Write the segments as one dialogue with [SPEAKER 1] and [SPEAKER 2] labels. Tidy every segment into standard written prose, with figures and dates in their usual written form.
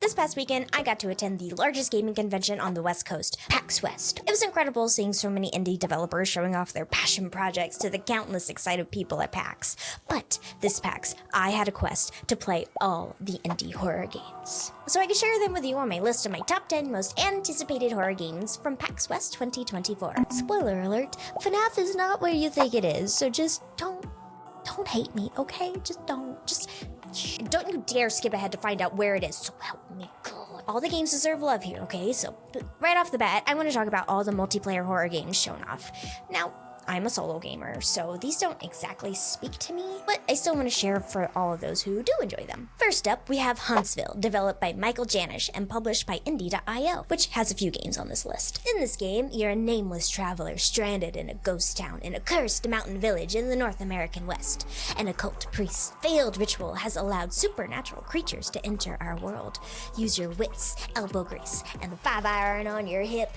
[SPEAKER 1] This past weekend, I got to attend the largest gaming convention on the West Coast, PAX West. It was incredible seeing so many indie developers showing off their passion projects to the countless excited people at PAX. But this PAX, I had a quest to play all the indie horror games, so I could share them with you on my list of my top 10 most anticipated horror games from PAX West 2024. Spoiler alert, FNAF is not where you think it is, so just don't hate me, okay? Don't you dare skip ahead to find out where it is, so help me God. All the games deserve love here, okay? So, right off the bat, I want to talk about all the multiplayer horror games shown off. Now, I'm a solo gamer, so these don't exactly speak to me, but I still want to share for all of those who do enjoy them. First up, we have Hauntsville, developed by Michael Janisch and published by Indie.io, which has a few games on this list. In this game, you're a nameless traveler stranded in a ghost town in a cursed mountain village in the North American West. An occult priest's failed ritual has allowed supernatural creatures to enter our world. Use your wits, elbow grease, and the 5-iron on your hip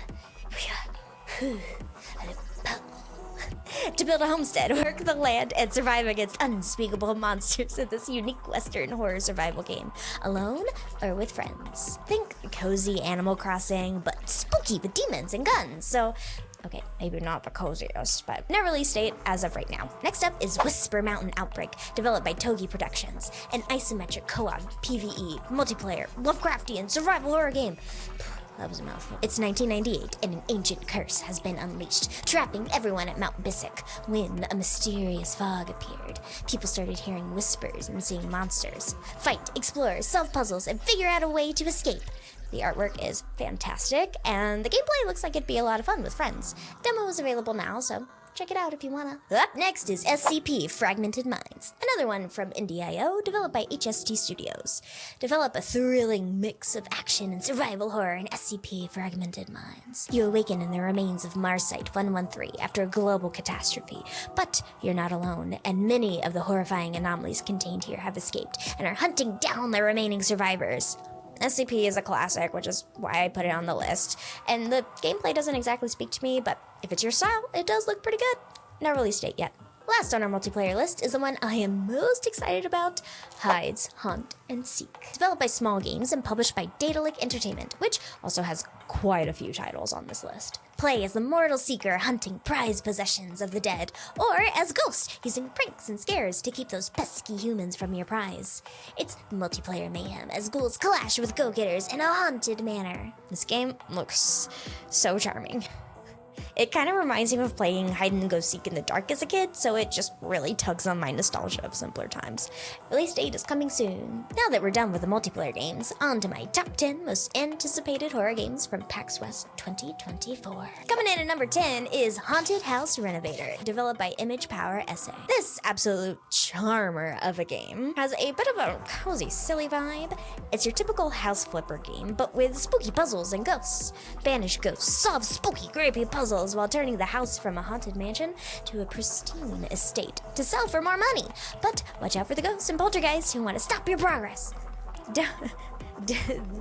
[SPEAKER 1] to build a homestead, work the land, and survive against unspeakable monsters in this unique Western horror survival game, alone or with friends. Think cozy Animal Crossing, but spooky with demons and guns, so okay, maybe not the coziest, but no release date as of right now. Next up is Whisper Mountain Outbreak, developed by Togi Productions, an isometric co-op, PvE, multiplayer, Lovecraftian survival horror game. That was a mouthful. It's 1998, and an ancient curse has been unleashed, trapping everyone at Mount Bissick. When a mysterious fog appeared, people started hearing whispers and seeing monsters. Fight, explore, solve puzzles, and figure out a way to escape. The artwork is fantastic, and the gameplay looks like it'd be a lot of fun with friends. Demo is available now, so check it out if you wanna. Up next is SCP Fragmented Minds, another one from Indie.io, developed by HST Studios. Develop a thrilling mix of action and survival horror in SCP Fragmented Minds. You awaken in the remains of Mars Site 113 after a global catastrophe, but you're not alone, and many of the horrifying anomalies contained here have escaped and are hunting down the remaining survivors. SCP is a classic, which is why I put it on the list, and the gameplay doesn't exactly speak to me, but if it's your style, it does look pretty good. No release date yet. Last on our multiplayer list is the one I am most excited about, Hyde's Haunt and Seek. Developed by Small Games and published by Daedalic Entertainment, which also has quite a few titles on this list. Play as the mortal seeker hunting prized possessions of the dead, or as Ghost, using pranks and scares to keep those pesky humans from your prize. It's multiplayer mayhem as ghouls clash with go-getters in a haunted manner. This game looks so charming. It kind of reminds me of playing hide and go seek in the dark as a kid, so it just really tugs on my nostalgia of simpler times. Release date is coming soon. Now that we're done with the multiplayer games, on to my top 10 most anticipated horror games from PAX West 2024. Coming in at number 10 is Haunted House Renovator, developed by Image Power SA. This absolute charmer of a game has a bit of a cozy, silly vibe. It's your typical house flipper game, but with spooky puzzles and ghosts. Banish ghosts, solve spooky, creepy puzzles while turning the house from a haunted mansion to a pristine estate to sell for more money. But watch out for the ghosts and poltergeists who want to stop your progress.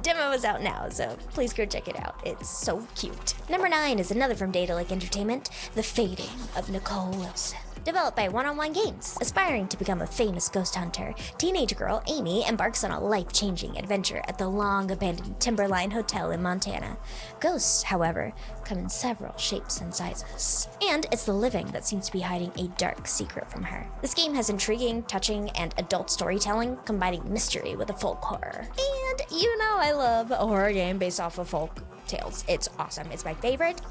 [SPEAKER 1] Demo is out now, so please go check it out. It's so cute. Number 9 is another from Daedalic Entertainment, The Fading of Nicole Wilson. Developed by One-on-One Games. Aspiring to become a famous ghost hunter, teenage girl Amy embarks on a life-changing adventure at the long-abandoned Timberline Hotel in Montana. Ghosts, however, come in several shapes and sizes. And it's the living that seems to be hiding a dark secret from her. This game has intriguing, touching, and adult storytelling, combining mystery with a folk horror. And you know I love a horror game based off of folk tales. It's awesome. It's my favorite.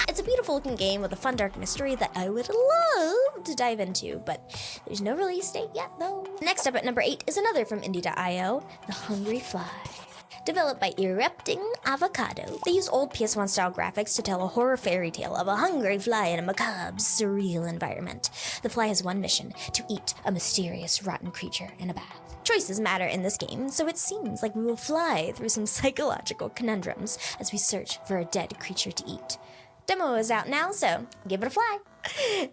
[SPEAKER 1] It's a beautiful looking game with a fun dark mystery that I would love to dive into, but there's no release date yet though. Next up at number 8 is another from Indie.io, The Hungry Fly. Developed by Erupting Avocado. They use old PS1 style graphics to tell a horror fairy tale of a hungry fly in a macabre, surreal environment. The fly has one mission: to eat a mysterious rotten creature in a bath. Choices matter in this game, so it seems like we will fly through some psychological conundrums as we search for a dead creature to eat. Demo is out now, so give it a fly.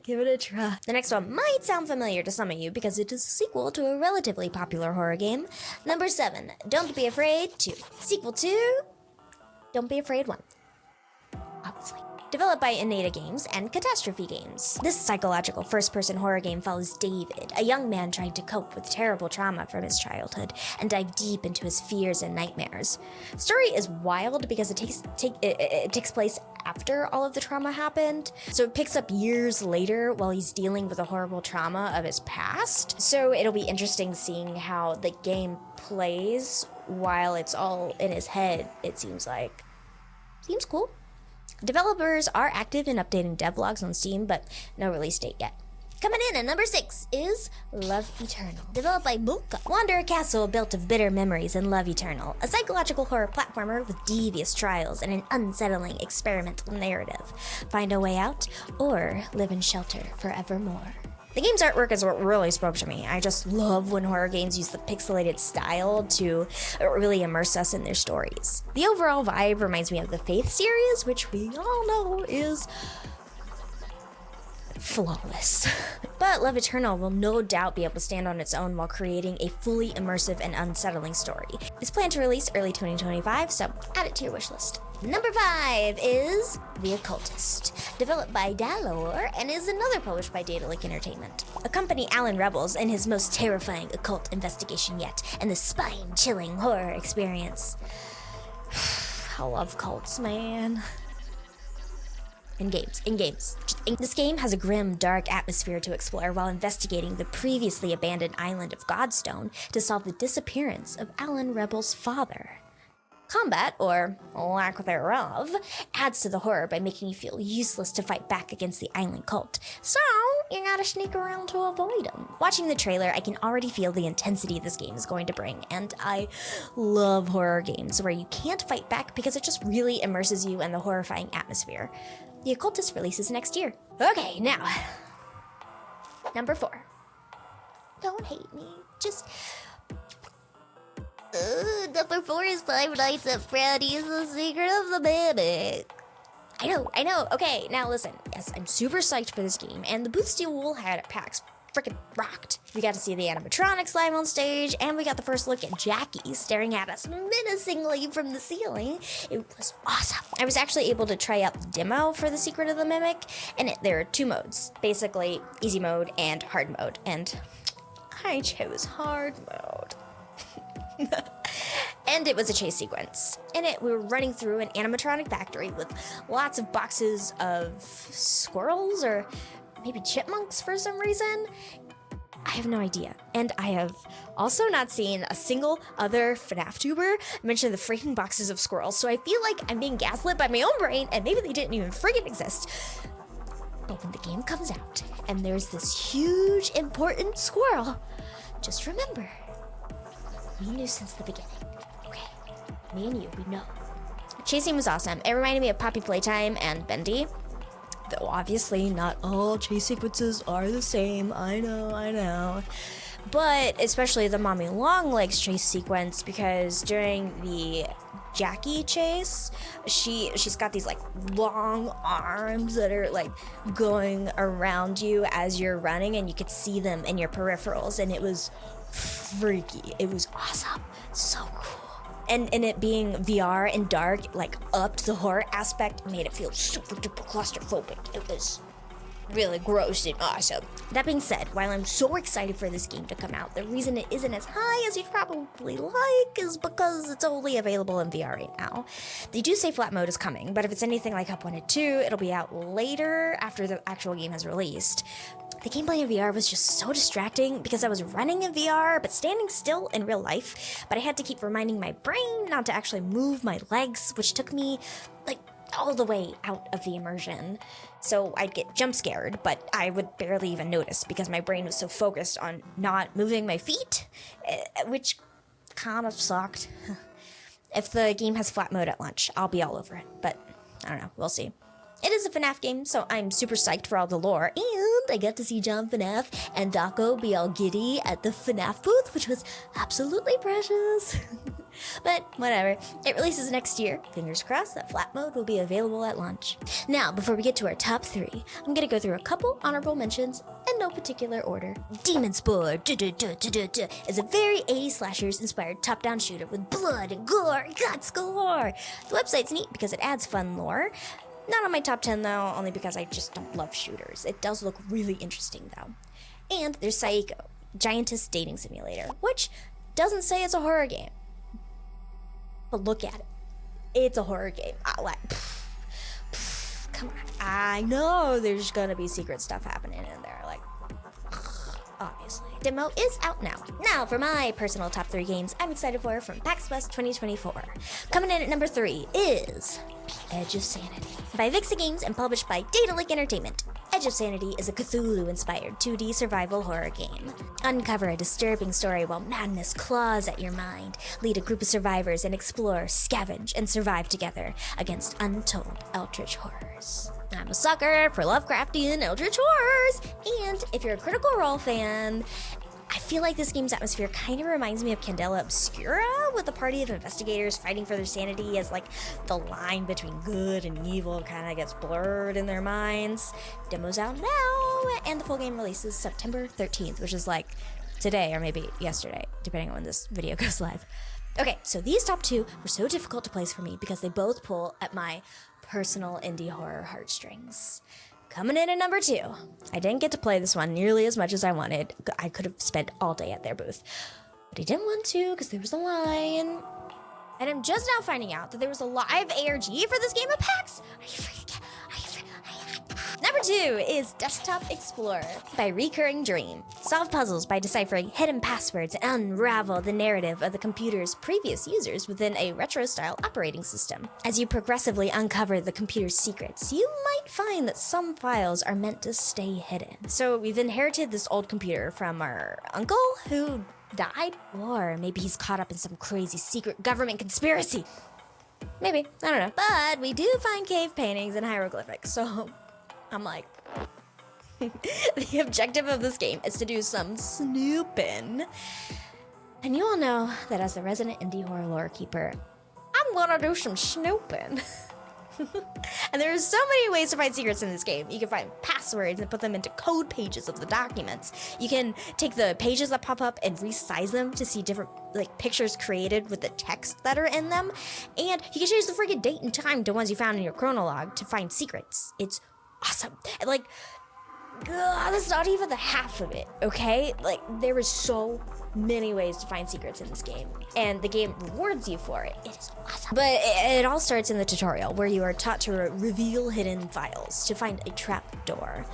[SPEAKER 1] Give it a try. The next one might sound familiar to some of you because it is a sequel to a relatively popular horror game. Number 7, Don't Be Afraid 2. Sequel to Don't Be Afraid 1. Obviously. developed by Innata Games and Catastrophe Games. This psychological first-person horror game follows David, a young man trying to cope with terrible trauma from his childhood and dive deep into his fears and nightmares. The story is wild because it takes place after all of the trauma happened, so it picks up years later while he's dealing with the horrible trauma of his past. So it'll be interesting seeing how the game plays while it's all in his head, it seems like. Seems cool. Developers are active in updating devlogs on Steam, but no release date yet. Coming in at number 6 is Love Eternal. Developed by Bulka. Wander a castle built of bitter memories in Love Eternal, a psychological horror platformer with devious trials and an unsettling experimental narrative. Find a way out, or live in shelter forevermore. The game's artwork is what really spoke to me. I just love when horror games use the pixelated style to really immerse us in their stories. The overall vibe reminds me of the Faith series, which we all know is flawless. But Love Eternal will no doubt be able to stand on its own while creating a fully immersive and unsettling story. It's planned to release early 2025, so add it to your wishlist. Number 5 is The Occultist, developed by Dalor and is another published by Daedalic Entertainment. Accompany Alan Rebels in his most terrifying occult investigation yet, and the spine-chilling horror experience. I love cults, man. In games. This game has a grim, dark atmosphere to explore while investigating the previously abandoned island of Godstone to solve the disappearance of Alan Rebel's father. Combat, or lack thereof, adds to the horror by making you feel useless to fight back against the island cult, so you gotta sneak around to avoid them. Watching the trailer, I can already feel the intensity this game is going to bring, and I love horror games where you can't fight back because it just really immerses you in the horrifying atmosphere. The Occultist releases next year. Okay, now, number 4. Don't hate me, just... number 4 is Five Nights at Freddy's: The Secret of the Mimic. I know. Okay, now listen. Yes, I'm super psyched for this game, and the booth Steel Wool had at PAX freaking rocked. We got to see the animatronics live on stage, and we got the first look at Jackie staring at us menacingly from the ceiling. It was awesome. I was actually able to try out the demo for The Secret of the Mimic, and there are 2 modes, basically easy mode and hard mode, and I chose hard mode. And it was a chase sequence. In it, we were running through an animatronic factory with lots of boxes of squirrels or maybe chipmunks for some reason. I have no idea. And I have also not seen a single other FNAF tuber mention the freaking boxes of squirrels, so I feel like I'm being gaslit by my own brain, and maybe they didn't even friggin' exist. But when the game comes out, and there's this huge, important squirrel, just remember, we knew since the beginning. Okay, me and you, we know. Chasing was awesome. It reminded me of Poppy Playtime and Bendy. Though obviously not all chase sequences are the same. I know. But especially the Mommy Longlegs chase sequence, because during the Jackie chase, she's got these like long arms that are like going around you as you're running, and you could see them in your peripherals, and it was freaky. It was awesome. So cool. And it being VR and dark, like, upped the horror aspect, made it feel super duper claustrophobic. It was really gross and awesome. That being said, while I'm so excited for this game to come out, the reason it isn't as high as you'd probably like is because it's only available in VR right now. They do say flat mode is coming, but if it's anything like Up 1 and 2, it'll be out later after the actual game has released. The gameplay in VR was just so distracting because I was running in VR but standing still in real life, but I had to keep reminding my brain not to actually move my legs, which took me like all the way out of the immersion. So I'd get jump scared, but I would barely even notice because my brain was so focused on not moving my feet, which kind of sucked. If the game has flat mode at launch, I'll be all over it, but I don't know, we'll see. It is a FNAF game, so I'm super psyched for all the lore, and I got to see John FNAF and Daco be all giddy at the FNAF booth, which was absolutely precious. But whatever, it releases next year. Fingers crossed that flat mode will be available at launch. Now, before we get to our top 3, I'm gonna go through a couple honorable mentions in no particular order. Demon Spore is a very 80s slashers inspired top-down shooter with blood and gore and guts galore. The website's neat because it adds fun lore. Not on my top 10 though, only because I just don't love shooters. It does look really interesting though. And there's Psycho, Giantess Dating Simulator, which doesn't say it's a horror game. But look at it. It's a horror game. Come on. I know there's gonna be secret stuff happening in there, like, obviously. Demo is out now. Now for my personal top 3 games I'm excited for from PAX West 2024. Coming in at number 3 is Edge of Sanity. By Vixa Games and published by Data Lake Entertainment. Edge of Sanity is a Cthulhu-inspired 2D survival horror game. Uncover a disturbing story while madness claws at your mind. Lead a group of survivors and explore, scavenge, and survive together against untold eldritch horrors. I'm a sucker for Lovecraftian eldritch horrors, and if you're a Critical Role fan, I feel like this game's atmosphere kind of reminds me of Candela Obscura, with a party of investigators fighting for their sanity as like the line between good and evil kind of gets blurred in their minds. Demo's out now, and the full game releases September 13th, which is like today or maybe yesterday, depending on when this video goes live. Okay, so these top 2 were so difficult to place for me because they both pull at my personal indie horror heartstrings. Coming in at number 2. I didn't get to play this one nearly as much as I wanted. I could have spent all day at their booth. But I didn't want to because there was a line. And I'm just now finding out that there was a live ARG for this game at PAX. Are you freaking Number 2 is Desktop Explorer by Recurring Dream. Solve puzzles by deciphering hidden passwords and unravel the narrative of the computer's previous users within a retro-style operating system. As you progressively uncover the computer's secrets, you might find that some files are meant to stay hidden. So we've inherited this old computer from our uncle who died, or maybe he's caught up in some crazy secret government conspiracy. Maybe, I don't know. But we do find cave paintings and hieroglyphics, so I'm like, the objective of this game is to do some snooping. And you all know that as the resident indie horror lore keeper, I'm gonna do some snooping. And there's so many ways to find secrets in this game. You can find passwords and put them into code pages of the documents. You can take the pages that pop up and resize them to see different like pictures created with the text that are in them. And you can change the freaking date and time to ones you found in your chronolog to find secrets. It's awesome. And like, that's not even the half of it, okay? Like, there is so many ways to find secrets in this game, and the game rewards you for it. It is awesome. But it all starts in the tutorial, where you are taught to reveal hidden files, to find a trap door.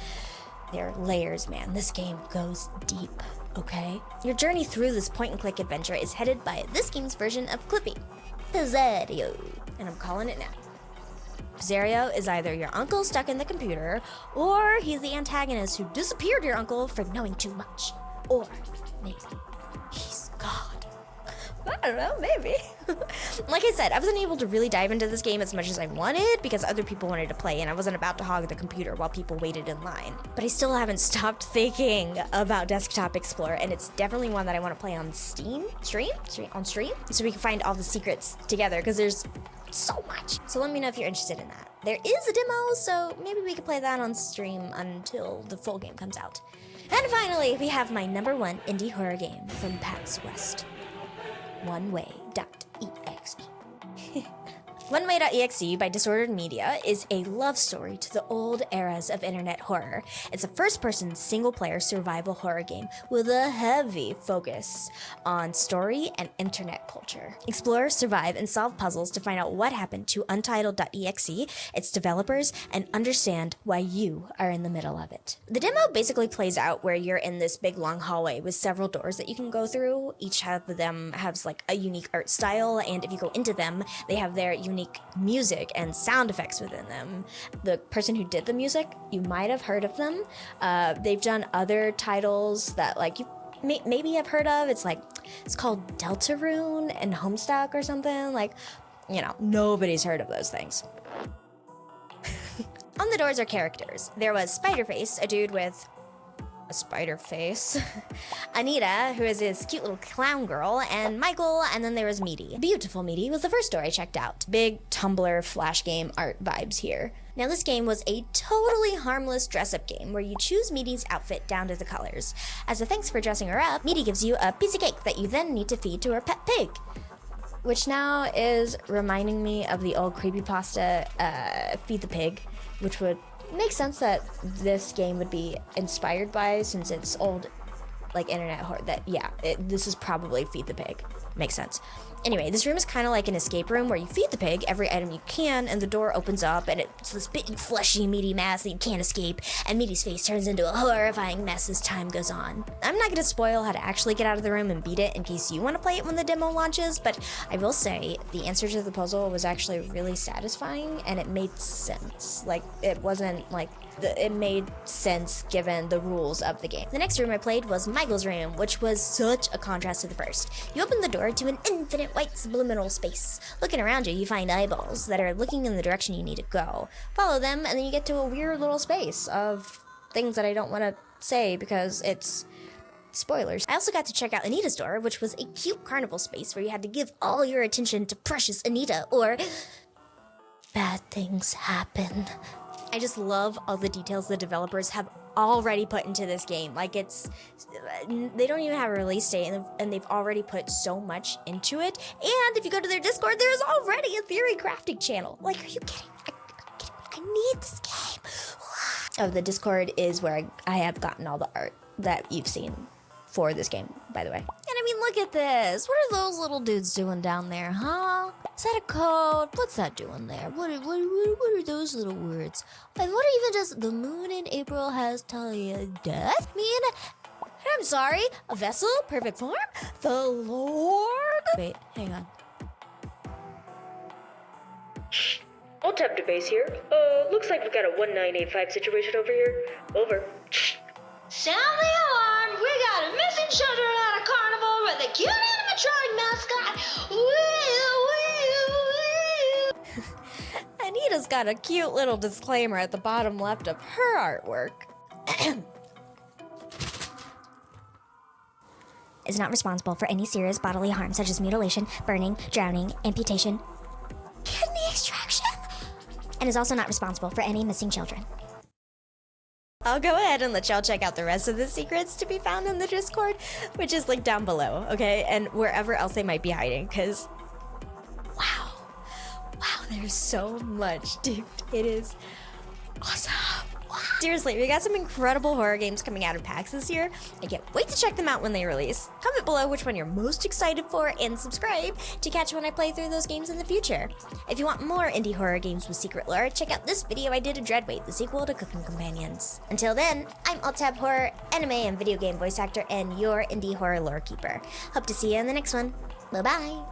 [SPEAKER 1] There are layers, man. This game goes deep, okay? Your journey through this point-and-click adventure is headed by this game's version of Clippy, Pizzario, and I'm calling it now. Pizzario is either your uncle stuck in the computer, or he's the antagonist who disappeared your uncle for knowing too much. Or maybe he's God. I don't know, maybe. Like I said, I wasn't able to really dive into this game as much as I wanted because other people wanted to play and I wasn't about to hog the computer while people waited in line. But I still haven't stopped thinking about Desktop Explorer, and it's definitely one that I want to play on stream, so we can find all the secrets together, because there's so much. So let me know if you're interested in that. There is a demo, so maybe we could play that on stream until the full game comes out. And finally, we have my number 1 indie horror game from PAX West, Oneway.EXE. Oneway.EXE by Disordered Media is a love story to the old eras of internet horror. It's a first-person, single-player survival horror game with a heavy focus on story and internet culture. Explore, survive, and solve puzzles to find out what happened to Untitled.exe, its developers, and understand why you are in the middle of it. The demo basically plays out where you're in this big long hallway with several doors that you can go through. Each of them has like a unique art style, and if you go into them, they have their unique music and sound effects within them. The person who did the music, you might have heard of them. They've done other titles that like you maybe have heard of. It's called Deltarune and Homestuck or something. Like, you know, nobody's heard of those things. On the doors are characters. There was Spiderface, a dude with a spider face, Anita, who is this cute little clown girl, and Michael, and then there was Meaty. Beautiful Meaty was the first door I checked out. Big Tumblr flash game art vibes here. Now this game was a totally harmless dress-up game where you choose Meaty's outfit down to the colors. As a thanks for dressing her up, Meaty gives you a piece of cake that you then need to feed to her pet pig. which now is reminding me of the old creepypasta, Feed the Pig, which would make sense that this game would be inspired by, since it's old, like, internet horror. This is probably Feed the Pig. Makes sense. Anyway, this room is kind of like an escape room where you feed the pig every item you can, and the door opens up, and it's this big, fleshy, meaty mass that you can't escape, and Meaty's face turns into a horrifying mess as time goes on. I'm not going to spoil how to actually get out of the room and beat it in case you want to play it when the demo launches, but I will say the answer to the puzzle was actually really satisfying, and it made sense. Like, it wasn't like... it made sense given the rules of the game. The next room I played was Michael's room, which was such a contrast to the first. You open the door to an infinite white subliminal space. Looking around you, you find eyeballs that are looking in the direction you need to go. Follow them, and then you get to a weird little space of things that I don't want to say because it's spoilers. I also got to check out Anita's door, which was a cute carnival space where you had to give all your attention to precious Anita, or bad things happen. I just love all the details the developers have already put into this game. Like, they don't even have a release date, and they've already put so much into it. And if you go to their Discord, there's already a theory crafting channel. Like, are you kidding? I need this game. Oh, the Discord is where I have gotten all the art that you've seen for this game, by the way. And I mean, look at this. What are those little dudes doing down there, huh? Is that a code? What's that doing there? What are those little words? And what even does the moon in April has tell you? Death mean? I'm sorry, a vessel, perfect form, the Lord. Wait, hang on.
[SPEAKER 2] I'll tap to base here. Looks like we've got a 1985 situation over here. Over.
[SPEAKER 3] Sound the alarm! We got a missing children at a carnival with a cute animatronic mascot!
[SPEAKER 1] Anita's got a cute little disclaimer at the bottom left of her artwork. Is not responsible for any serious bodily harm such as mutilation, burning, drowning, amputation, kidney extraction, and is also not responsible for any missing children. I'll go ahead and let y'all check out the rest of the secrets to be found in the Discord, which is linked down below, okay? And wherever else they might be hiding, because wow, there's so much, dude. It is awesome. Wow. Seriously, we got some incredible horror games coming out of PAX this year. I can't wait to check them out when they release. Comment below which one you're most excited for, and subscribe to catch when I play through those games in the future. If you want more indie horror games with secret lore, check out this video I did of Dreadweight, the sequel to Cooking Companions. Until then, I'm Alt-Tab Horror, anime and video game voice actor, and your indie horror lore keeper. Hope to see you in the next one. Bye-bye.